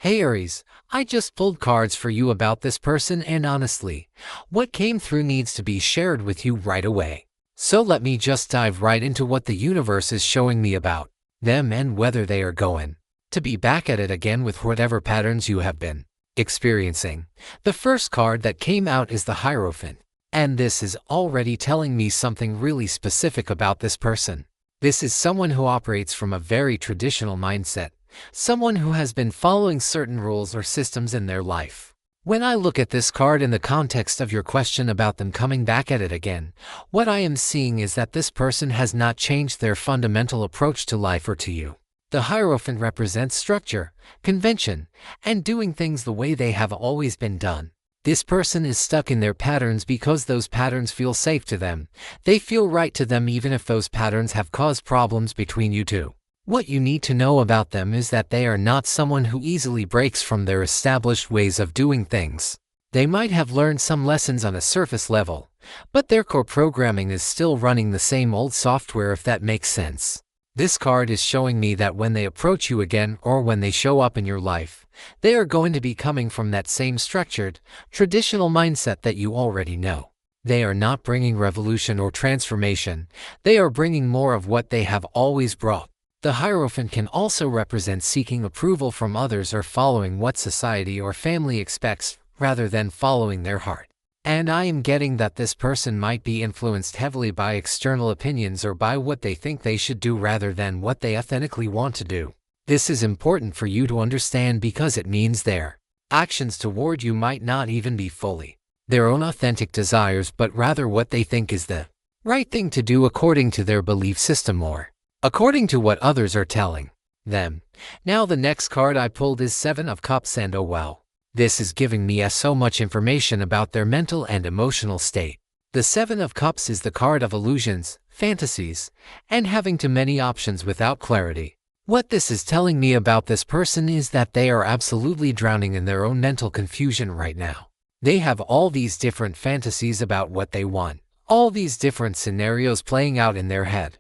Hey Aries, I just pulled cards for you about this person and honestly, what came through needs to be shared with you right away. So let me just dive right into what the universe is showing me about them and whether they are going to be back at it again with whatever patterns you have been experiencing. The first card that came out is the Hierophant, and this is already telling me something really specific about this person. This is someone who operates from a very traditional mindset. Someone who has been following certain rules or systems in their life. When I look at this card in the context of your question about them coming back at it again, what I am seeing is that this person has not changed their fundamental approach to life or to you. The Hierophant represents structure, convention, and doing things the way they have always been done. This person is stuck in their patterns because those patterns feel safe to them. They feel right to them even if those patterns have caused problems between you two. What you need to know about them is that they are not someone who easily breaks from their established ways of doing things. They might have learned some lessons on a surface level, but their core programming is still running the same old software, if that makes sense. This card is showing me that when they approach you again or when they show up in your life, they are going to be coming from that same structured, traditional mindset that you already know. They are not bringing revolution or transformation. They are bringing more of what they have always brought. The Hierophant can also represent seeking approval from others or following what society or family expects rather than following their heart. And I am getting that this person might be influenced heavily by external opinions or by what they think they should do rather than what they authentically want to do. This is important for you to understand because it means their actions toward you might not even be fully their own authentic desires, but rather what they think is the right thing to do according to their belief system or according to what others are telling them. Now the next card I pulled is Seven of Cups, and oh wow, this is giving me so much information about their mental and emotional state. The Seven of Cups is the card of illusions, fantasies, and having too many options without clarity. What this is telling me about this person is that they are absolutely drowning in their own mental confusion right now. They have all these different fantasies about what they want, all these different scenarios playing out in their head.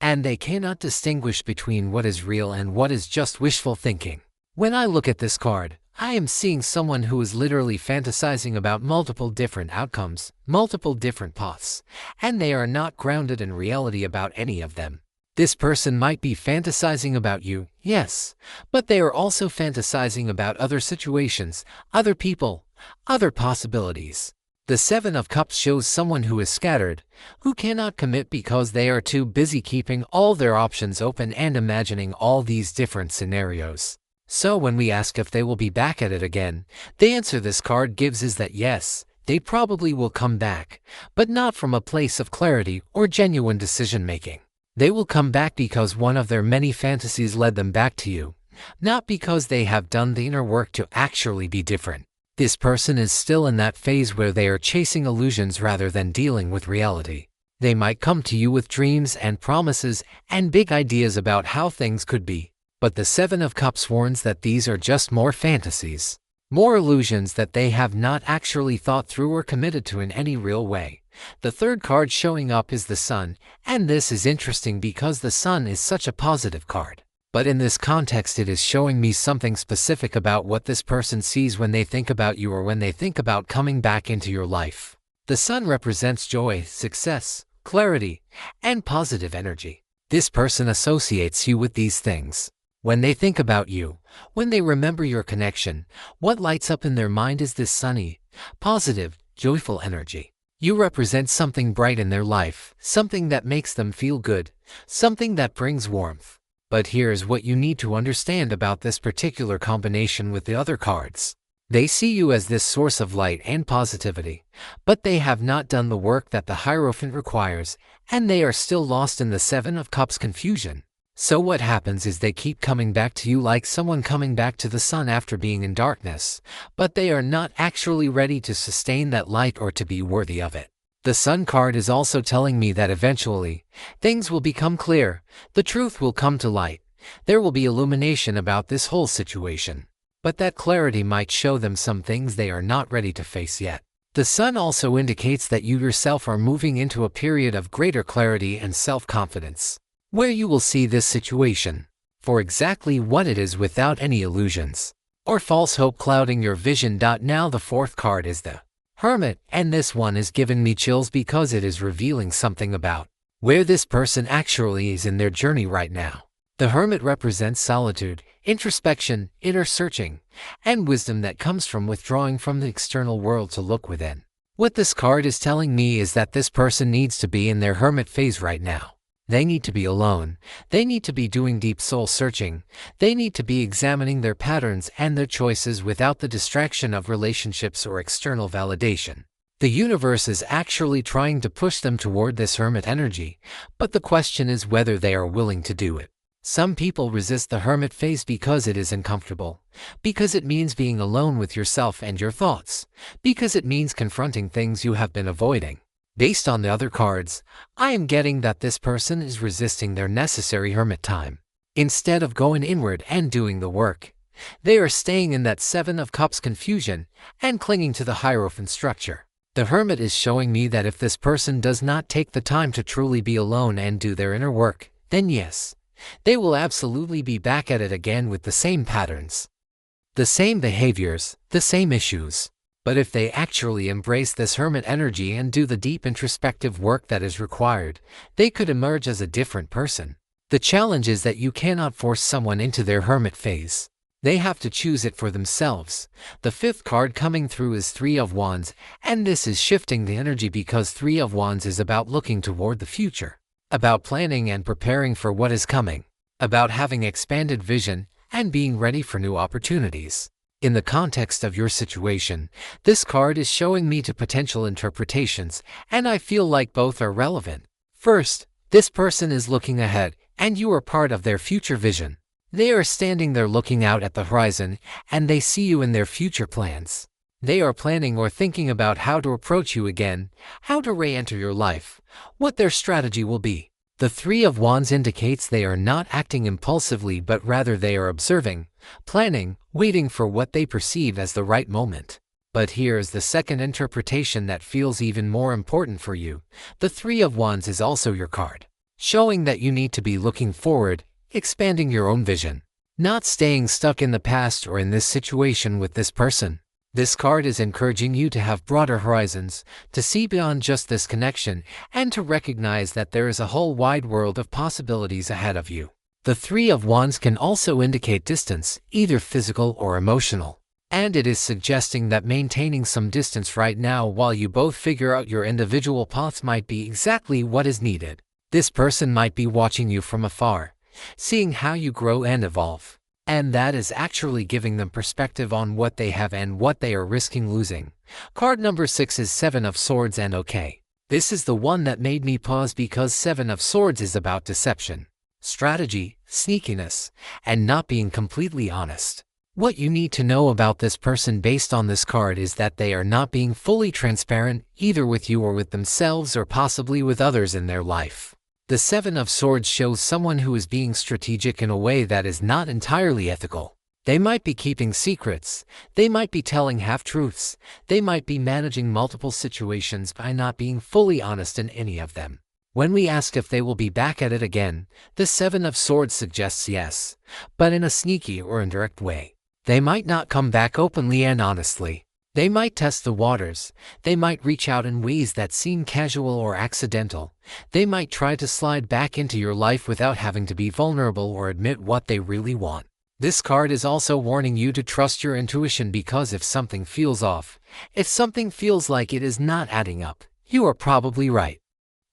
And they cannot distinguish between what is real and what is just wishful thinking. When I look at this card, I am seeing someone who is literally fantasizing about multiple different outcomes, multiple different paths, and they are not grounded in reality about any of them. This person might be fantasizing about you, yes, but they are also fantasizing about other situations, other people, other possibilities. The Seven of Cups shows someone who is scattered, who cannot commit because they are too busy keeping all their options open and imagining all these different scenarios. So when we ask if they will be back at it again, the answer this card gives is that yes, they probably will come back, but not from a place of clarity or genuine decision-making. They will come back because one of their many fantasies led them back to you, not because they have done the inner work to actually be different. This person is still in that phase where they are chasing illusions rather than dealing with reality. They might come to you with dreams and promises and big ideas about how things could be, but the Seven of Cups warns that these are just more fantasies, more illusions that they have not actually thought through or committed to in any real way. The third card showing up is the Sun, and this is interesting because the Sun is such a positive card. But in this context it is showing me something specific about what this person sees when they think about you or when they think about coming back into your life. The Sun represents joy, success, clarity, and positive energy. This person associates you with these things. When they think about you, when they remember your connection, what lights up in their mind is this sunny, positive, joyful energy. You represent something bright in their life, something that makes them feel good, something that brings warmth. But here's what you need to understand about this particular combination with the other cards. They see you as this source of light and positivity, but they have not done the work that the Hierophant requires, and they are still lost in the Seven of Cups confusion. So what happens is they keep coming back to you like someone coming back to the sun after being in darkness, but they are not actually ready to sustain that light or to be worthy of it. The Sun card is also telling me that eventually, things will become clear, the truth will come to light, there will be illumination about this whole situation. But that clarity might show them some things they are not ready to face yet. The Sun also indicates that you yourself are moving into a period of greater clarity and self-confidence, where you will see this situation for exactly what it is without any illusions. or false hope clouding your vision. Now the fourth card is the Hermit, and this one is giving me chills because it is revealing something about where this person actually is in their journey right now. The Hermit represents solitude, introspection, inner searching, and wisdom that comes from withdrawing from the external world to look within. What this card is telling me is that this person needs to be in their hermit phase right now. They need to be alone. They need to be doing deep soul searching. They need to be examining their patterns and their choices without the distraction of relationships or external validation. The universe is actually trying to push them toward this hermit energy, but the question is whether they are willing to do it. Some people resist the hermit phase because it is uncomfortable, because it means being alone with yourself and your thoughts, because it means confronting things you have been avoiding. Based on the other cards, I am getting that this person is resisting their necessary hermit time. Instead of going inward and doing the work, they are staying in that Seven of Cups confusion and clinging to the Hierophant structure. The Hermit is showing me that if this person does not take the time to truly be alone and do their inner work, then yes, they will absolutely be back at it again with the same patterns, the same behaviors, the same issues. But if they actually embrace this hermit energy and do the deep introspective work that is required, they could emerge as a different person. The challenge is that you cannot force someone into their hermit phase. They have to choose it for themselves. The fifth card coming through is Three of Wands, and this is shifting the energy because Three of Wands is about looking toward the future, about planning and preparing for what is coming, about having expanded vision and being ready for new opportunities. In the context of your situation, this card is showing me two potential interpretations, and I feel like both are relevant. First, this person is looking ahead, and you are part of their future vision. They are standing there looking out at the horizon, and they see you in their future plans. They are planning or thinking about how to approach you again, how to re-enter your life, what their strategy will be. The Three of Wands indicates they are not acting impulsively, but rather they are observing, planning, waiting for what they perceive as the right moment. But here is the second interpretation that feels even more important for you. The Three of Wands is also your card, showing that you need to be looking forward, expanding your own vision, not staying stuck in the past or in this situation with this person. This card is encouraging you to have broader horizons, to see beyond just this connection, and to recognize that there is a whole wide world of possibilities ahead of you. The Three of Wands can also indicate distance, either physical or emotional, and it is suggesting that maintaining some distance right now while you both figure out your individual paths might be exactly what is needed. This person might be watching you from afar, seeing how you grow and evolve, and that is actually giving them perspective on what they have and what they are risking losing. Card number 6 is Seven of Swords, and okay, this is the one that made me pause because Seven of Swords is about deception, strategy, sneakiness, and not being completely honest. What you need to know about this person based on this card is that they are not being fully transparent, either with you or with themselves or possibly with others in their life. The Seven of Swords shows someone who is being strategic in a way that is not entirely ethical. They might be keeping secrets, they might be telling half-truths, they might be managing multiple situations by not being fully honest in any of them. When we ask if they will be back at it again, the Seven of Swords suggests yes, but in a sneaky or indirect way. They might not come back openly and honestly. They might test the waters, they might reach out in ways that seem casual or accidental, they might try to slide back into your life without having to be vulnerable or admit what they really want. This card is also warning you to trust your intuition because if something feels off, if something feels like it is not adding up, you are probably right.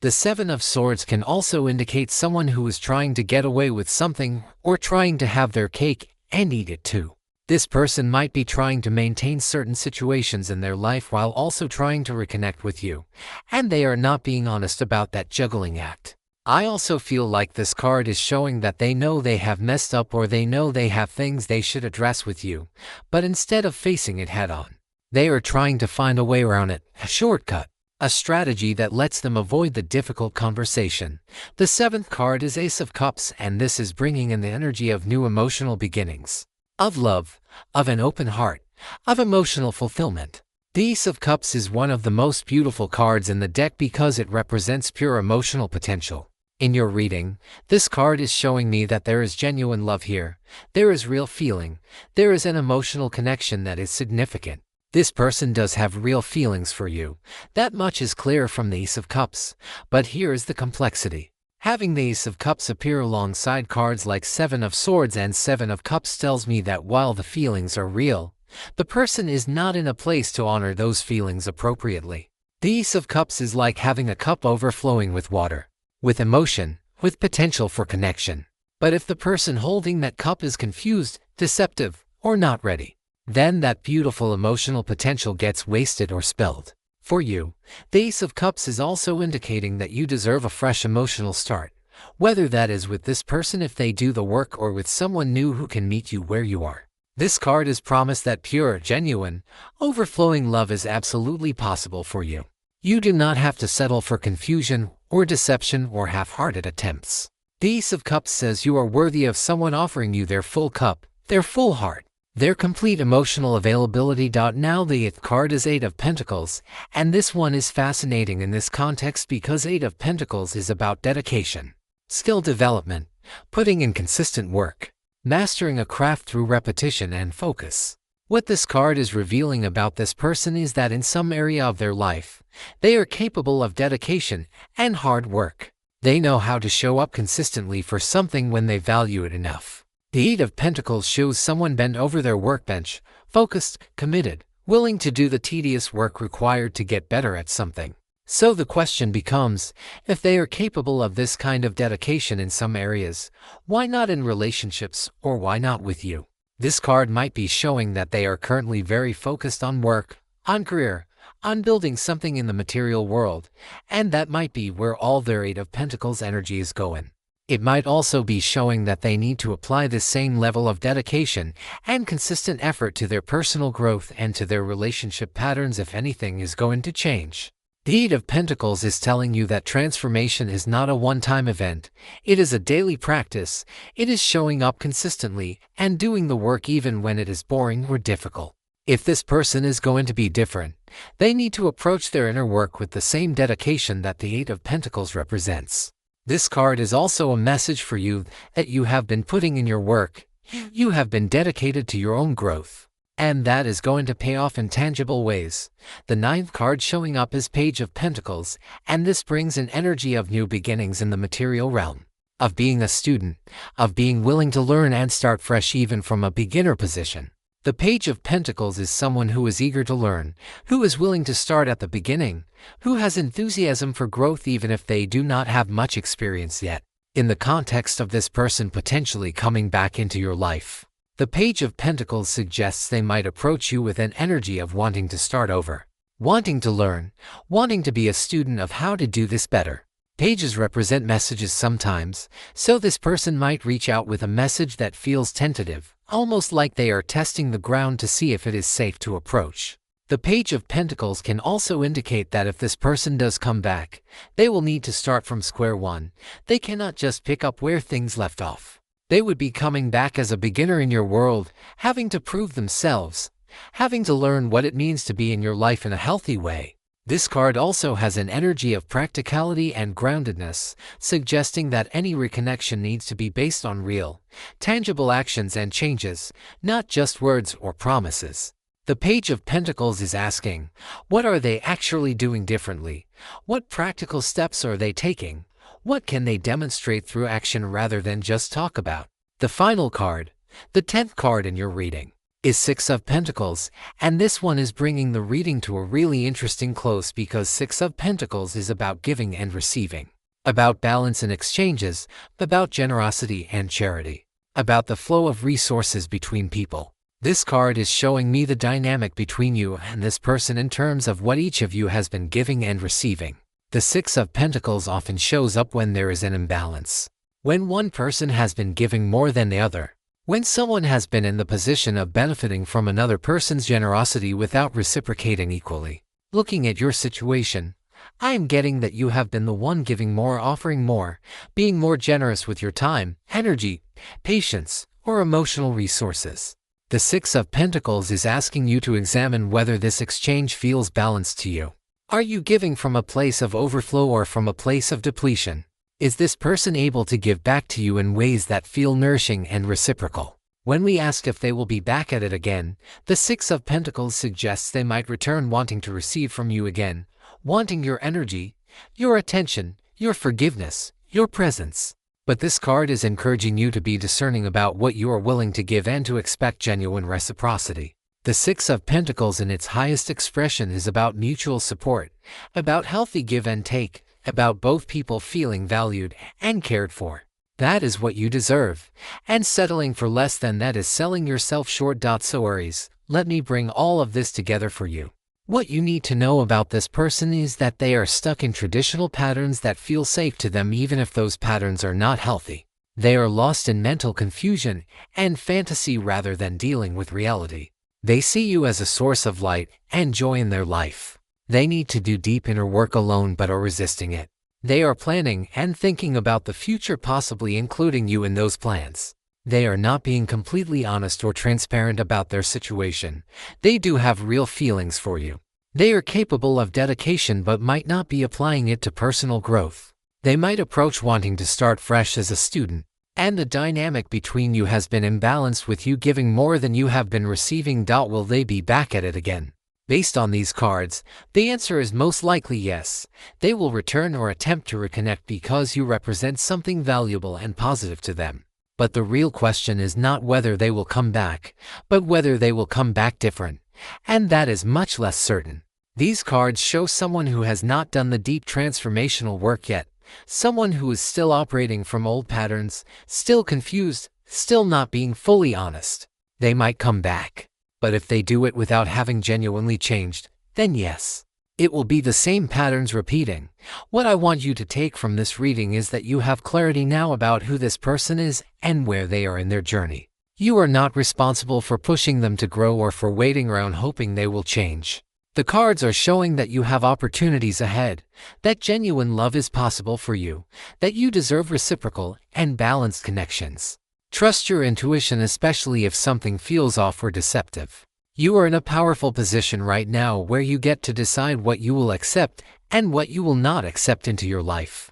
The Seven of Swords can also indicate someone who is trying to get away with something or trying to have their cake and eat it too. This person might be trying to maintain certain situations in their life while also trying to reconnect with you, and they are not being honest about that juggling act. I also feel like this card is showing that they know they have messed up or they know they have things they should address with you, but instead of facing it head on, they are trying to find a way around it, a shortcut, a strategy that lets them avoid the difficult conversation. The seventh card is Ace of Cups, and this is bringing in the energy of new emotional beginnings, of love, of an open heart, of emotional fulfillment. The Ace of Cups is one of the most beautiful cards in the deck because it represents pure emotional potential. In your reading, this card is showing me that there is genuine love here. There is real feeling. There is an emotional connection that is significant. This person does have real feelings for you. That much is clear from the Ace of Cups. But here is the complexity. Having the Ace of Cups appear alongside cards like Seven of Swords and Seven of Cups tells me that while the feelings are real, the person is not in a place to honor those feelings appropriately. The Ace of Cups is like having a cup overflowing with water, with emotion, with potential for connection. But if the person holding that cup is confused, deceptive, or not ready, then that beautiful emotional potential gets wasted or spilled. For you, the Ace of Cups is also indicating that you deserve a fresh emotional start, whether that is with this person if they do the work or with someone new who can meet you where you are. This card is promise that pure, genuine, overflowing love is absolutely possible for you. You do not have to settle for confusion or deception or half-hearted attempts. The Ace of Cups says you are worthy of someone offering you their full cup, their full heart, their complete emotional availability. Now the 8th card is Eight of Pentacles, and this one is fascinating in this context because Eight of Pentacles is about dedication, skill development, putting in consistent work, mastering a craft through repetition and focus. What this card is revealing about this person is that in some area of their life, they are capable of dedication and hard work. They know how to show up consistently for something when they value it enough. The Eight of Pentacles shows someone bent over their workbench, focused, committed, willing to do the tedious work required to get better at something. So the question becomes, if they are capable of this kind of dedication in some areas, why not in relationships, or why not with you? This card might be showing that they are currently very focused on work, on career, on building something in the material world, and that might be where all their Eight of Pentacles energy is going. It might also be showing that they need to apply this same level of dedication and consistent effort to their personal growth and to their relationship patterns if anything is going to change. The Eight of Pentacles is telling you that transformation is not a one-time event. It is a daily practice. It is showing up consistently and doing the work even when it is boring or difficult. If this person is going to be different, they need to approach their inner work with the same dedication that the Eight of Pentacles represents. This card is also a message for you that you have been putting in your work. You have been dedicated to your own growth, and that is going to pay off in tangible ways. The 9th card showing up is Page of Pentacles, and this brings an energy of new beginnings in the material realm, of being a student, of being willing to learn and start fresh even from a beginner position. The Page of Pentacles is someone who is eager to learn, who is willing to start at the beginning, who has enthusiasm for growth even if they do not have much experience yet. In the context of this person potentially coming back into your life, the Page of Pentacles suggests they might approach you with an energy of wanting to start over, wanting to learn, wanting to be a student of how to do this better. Pages represent messages sometimes, so this person might reach out with a message that feels tentative, almost like they are testing the ground to see if it is safe to approach. The Page of Pentacles can also indicate that if this person does come back, they will need to start from square one. They cannot just pick up where things left off. They would be coming back as a beginner in your world, having to prove themselves, having to learn what it means to be in your life in a healthy way. This card also has an energy of practicality and groundedness, suggesting that any reconnection needs to be based on real, tangible actions and changes, not just words or promises. The Page of Pentacles is asking, what are they actually doing differently? What practical steps are they taking? What can they demonstrate through action rather than just talk about? The final card, the 10th card in your reading, is Six of Pentacles, and this one is bringing the reading to a really interesting close because Six of Pentacles is about giving and receiving, about balance and exchanges, about generosity and charity, about the flow of resources between people. This card is showing me the dynamic between you and this person in terms of what each of you has been giving and receiving. The Six of Pentacles often shows up when there is an imbalance, when one person has been giving more than the other, when someone has been in the position of benefiting from another person's generosity without reciprocating equally. Looking at your situation, I am getting that you have been the one giving more, offering more, being more generous with your time, energy, patience, or emotional resources. The Six of Pentacles is asking you to examine whether this exchange feels balanced to you. Are you giving from a place of overflow or from a place of depletion? Is this person able to give back to you in ways that feel nourishing and reciprocal? When we ask if they will be back at it again, the Six of Pentacles suggests they might return wanting to receive from you again, wanting your energy, your attention, your forgiveness, your presence. But this card is encouraging you to be discerning about what you are willing to give and to expect genuine reciprocity. The Six of Pentacles in its highest expression is about mutual support, about healthy give and take, about both people feeling valued and cared for. That is what you deserve, and settling for less than that is selling yourself short. So Aries, let me bring all of this together for you. What you need to know about this person is that they are stuck in traditional patterns that feel safe to them even if those patterns are not healthy. They are lost in mental confusion and fantasy rather than dealing with reality. They see you as a source of light and joy in their life. They need to do deep inner work alone but are resisting it. They are planning and thinking about the future, possibly including you in those plans. They are not being completely honest or transparent about their situation. They do have real feelings for you. They are capable of dedication but might not be applying it to personal growth. They might approach wanting to start fresh as a student, and the dynamic between you has been imbalanced with you giving more than you have been receiving. Will they be back at it again? Based on these cards, the answer is most likely yes. They will return or attempt to reconnect because you represent something valuable and positive to them. But the real question is not whether they will come back, but whether they will come back different. And that is much less certain. These cards show someone who has not done the deep transformational work yet, someone who is still operating from old patterns, still confused, still not being fully honest. They might come back. But if they do it without having genuinely changed, then yes, it will be the same patterns repeating. What I want you to take from this reading is that you have clarity now about who this person is and where they are in their journey. You are not responsible for pushing them to grow or for waiting around hoping they will change. The cards are showing that you have opportunities ahead, that genuine love is possible for you, that you deserve reciprocal and balanced connections. Trust your intuition, especially if something feels off or deceptive. You are in a powerful position right now where you get to decide what you will accept and what you will not accept into your life.